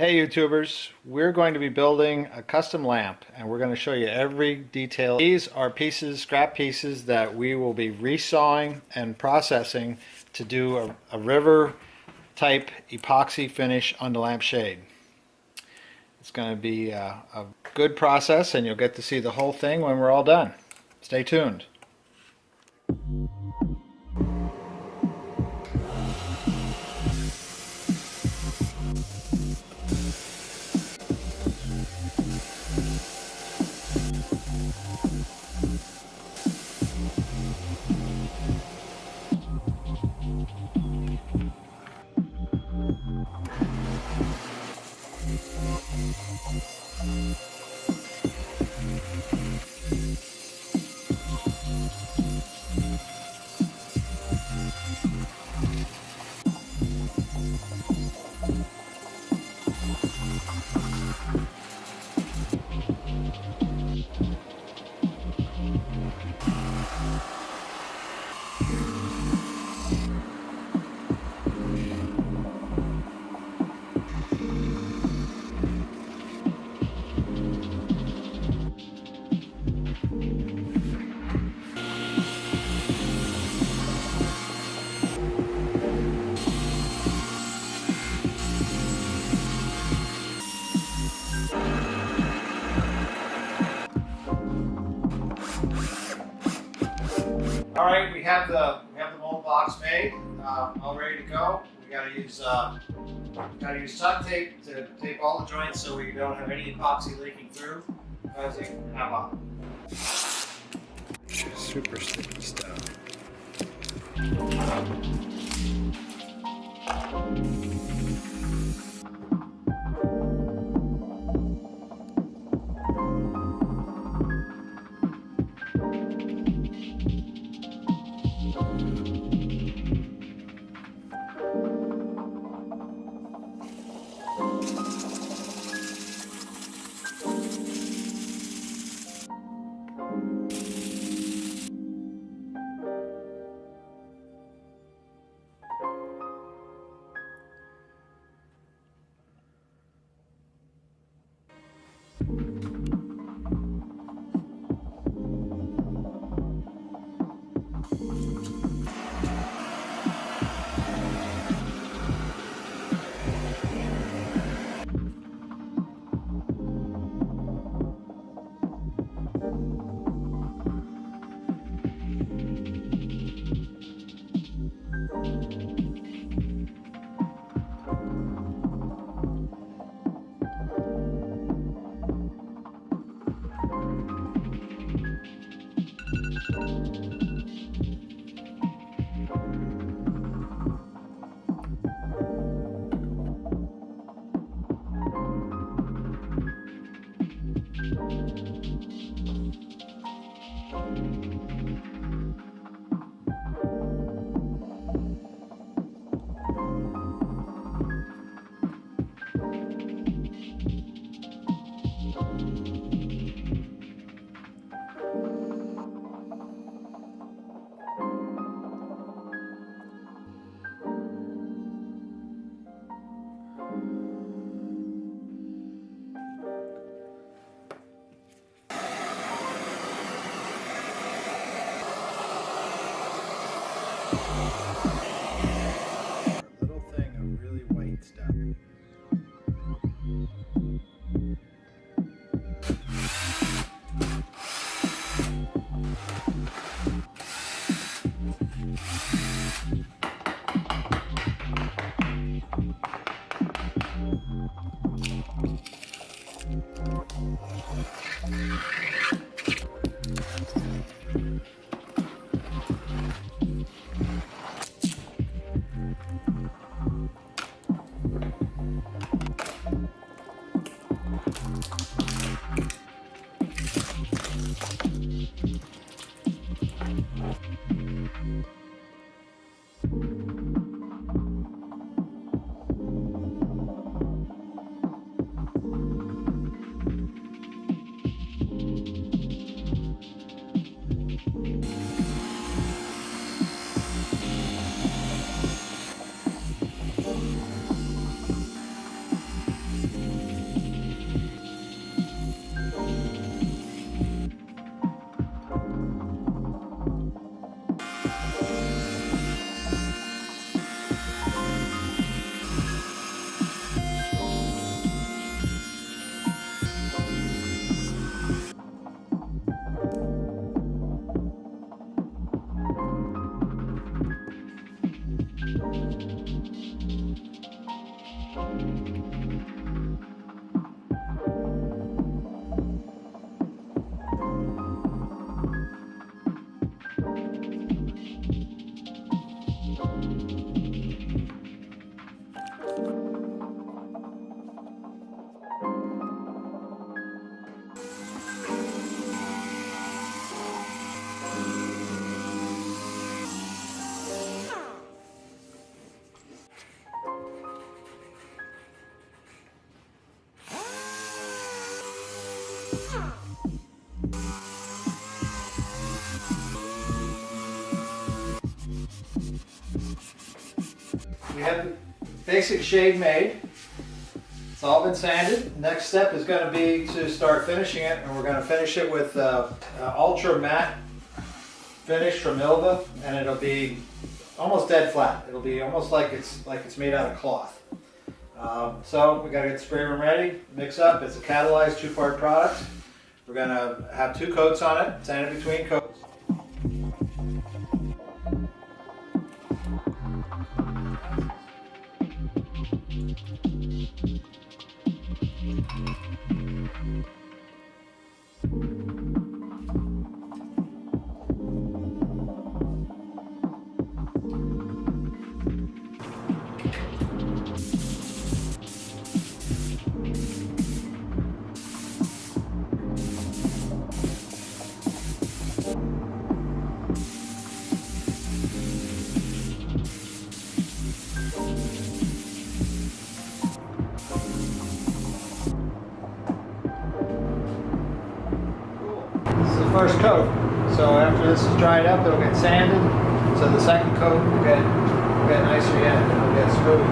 Hey YouTubers, we're going to be building a custom lamp and we're going to show you every detail. These are pieces, scrap pieces that we will be resawing and processing to do a river type epoxy finish on the lampshade. It's going to be a good process and you'll get to see the whole thing when we're all done. Stay tuned. All right, we have the mold box made, all ready to go. We gotta use duct tape to tape all the joints so we don't have any epoxy leaking through. As you can have on. Super sticky stuff. We have the basic shade made. It's all been sanded. Next step is going to be to start finishing it, and we're going to finish it with ultra matte finish from Ilva, and it'll be almost dead flat. It'll be almost like it's made out of cloth. So we got to get the spray room ready, mix up. It's a catalyzed two-part product. We're going to have 2 coats on it, sanded between coats. First coat. So after this is dried up, it'll get sanded. So the second coat will get nicer yet. It'll get smooth.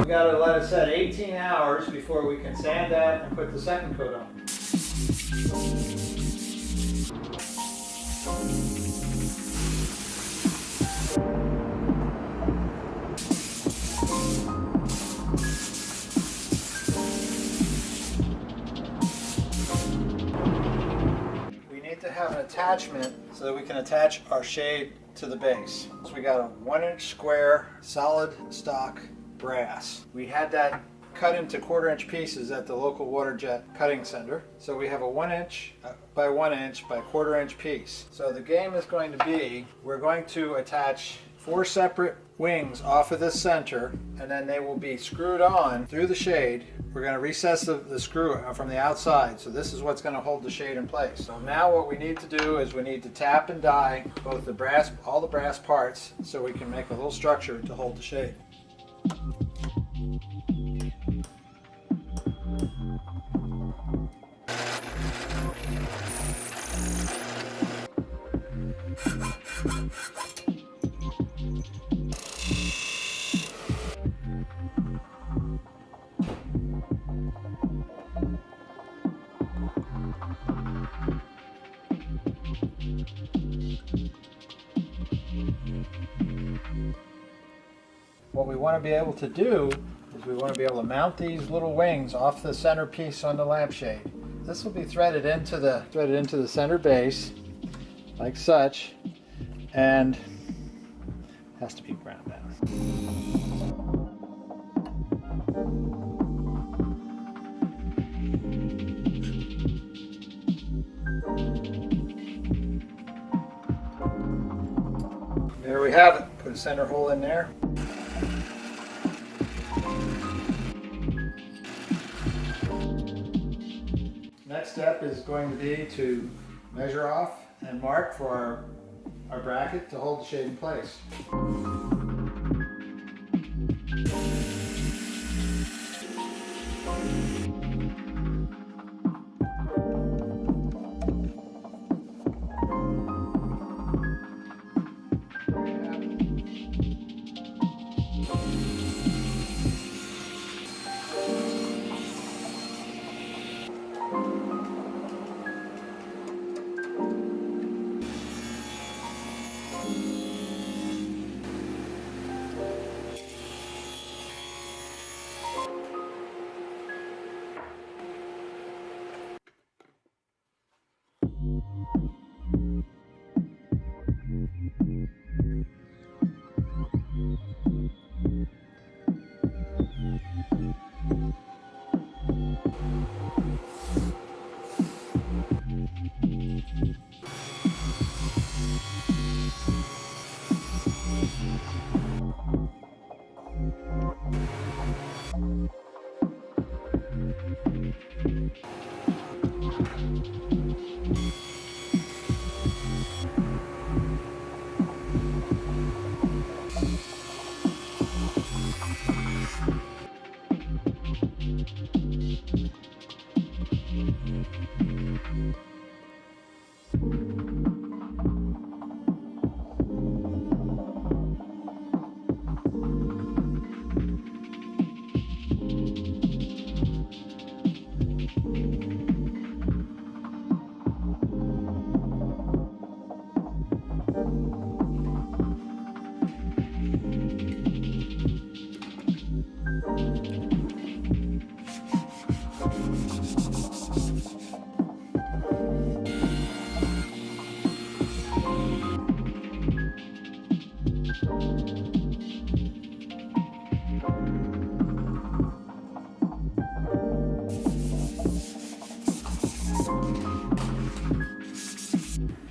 We gotta let it set 18 hours before we can sand that and put the second coat on. To have an attachment so that we can attach our shade to the base. So we got a 1-inch square solid stock brass. We had that cut into 1/4-inch pieces at the local water jet cutting center. So we have a 1-inch by 1-inch by 1/4-inch piece. So the game is going to be, we're going to attach 4 separate wings off of this center, and then they will be screwed on through the shade. We're going to recess the screw from the outside, so this is what's going to hold the shade in place. So now what we need to do is we need to tap and die both the brass, all the brass parts, so we can make a little structure to hold the shade. What we want to be able to do is we want to be able to mount these little wings off the center piece on the lampshade. This will be threaded into the center base like such, and has to be ground down. There we have it. Put a center hole in there. Next step is going to be to measure off and mark for our bracket to hold the shade in place.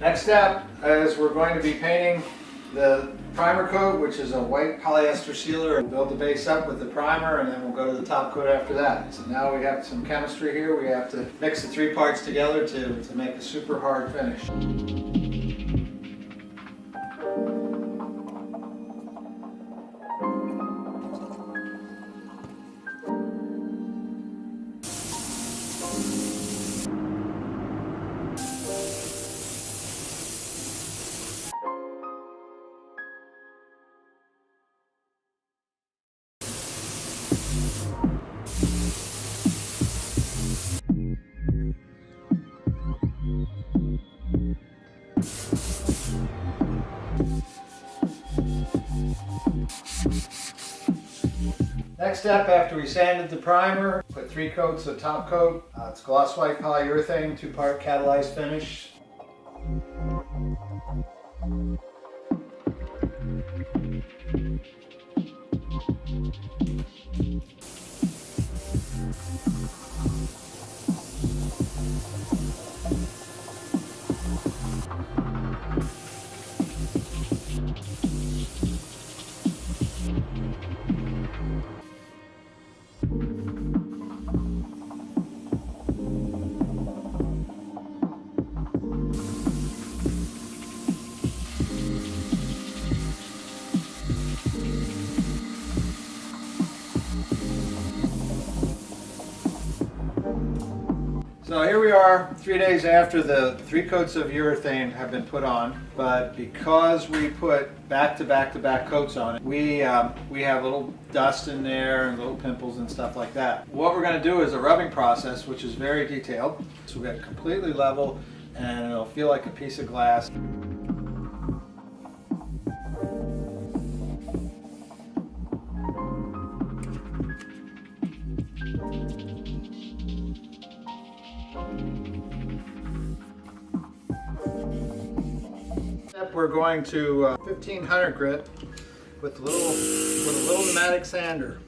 Next step is we're going to be painting the primer coat, which is a white polyester sealer. We'll build the base up with the primer and then we'll go to the top coat after that. So now we have some chemistry here. We have to mix the three parts together to make a super hard finish. Next step, after we sanded the primer, put 3 coats of top coat. It's gloss white polyurethane, 2-part catalyzed finish. So here we are 3 days after the 3 coats of urethane have been put on, but because we put back-to-back coats on it, we have little dust in there and little pimples and stuff like that. What we're going to do is a rubbing process, which is very detailed. So we get completely level and it'll feel like a piece of glass. We're going to 1500 grit with a little pneumatic sander.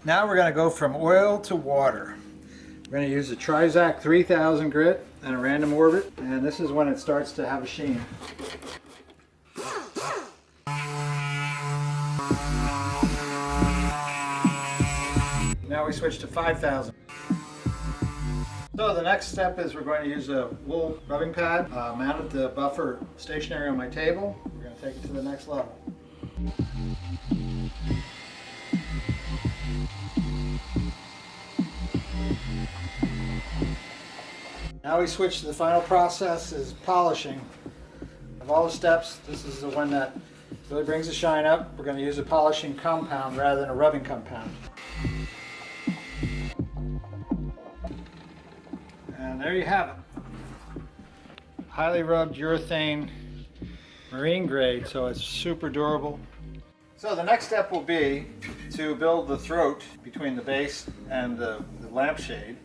Now we're going to go from oil to water. We're going to use a Trizac 3000 grit and a random orbit, and this is when it starts to have a sheen. Now we switch to 5000. So the next step is we're going to use a wool rubbing pad, mounted the buffer stationary on my table. We're going to take it to the next level. Now we switch to the final process, is polishing. Of all the steps, this is the one that really brings the shine up. We're going to use a polishing compound rather than a rubbing compound. And there you have it. Highly rubbed urethane, marine grade, so it's super durable. So the next step will be to build the throat between the base and the lampshade.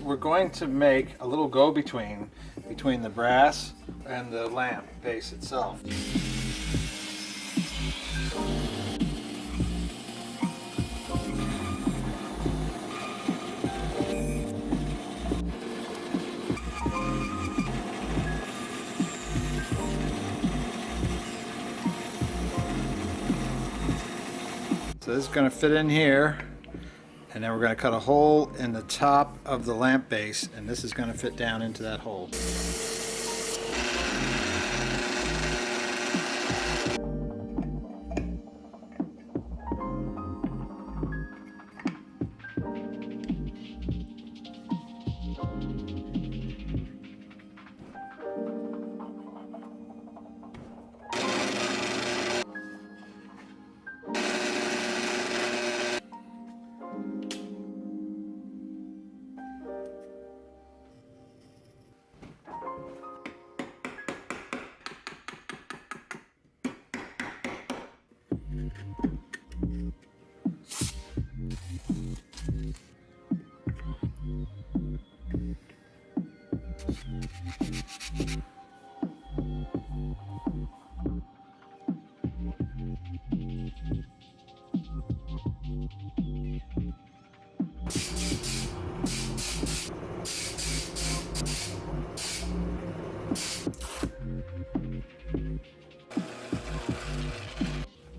We're going to make a little go-between between the brass and the lamp base itself. So this is going to fit in here, and then we're going to cut a hole in the top of the lamp base, and this is going to fit down into that hole.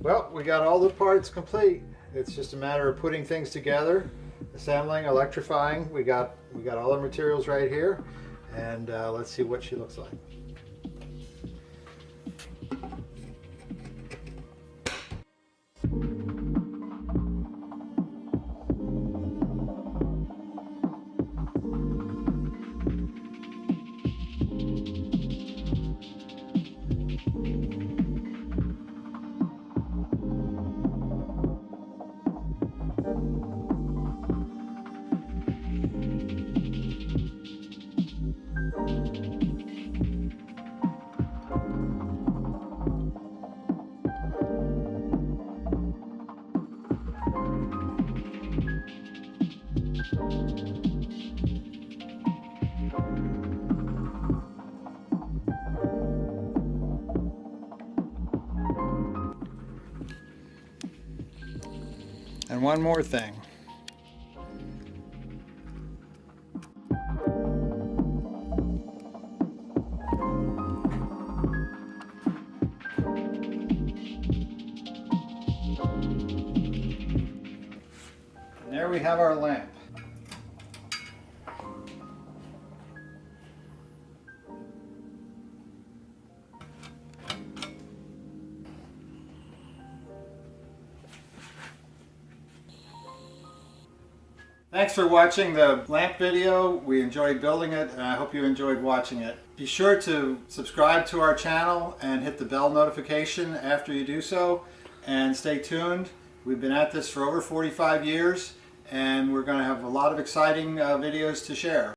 Well, we got all the parts complete. It's just a matter of putting things together, assembling, electrifying. We got all the materials right here, and let's see what she looks like. And one more thing. And there we have our lamp. Thanks for watching the lamp video. We enjoyed building it, and I hope you enjoyed watching it. Be sure to subscribe to our channel and hit the bell notification after you do so, and stay tuned. We've been at this for over 45 years, and we're going to have a lot of exciting videos to share.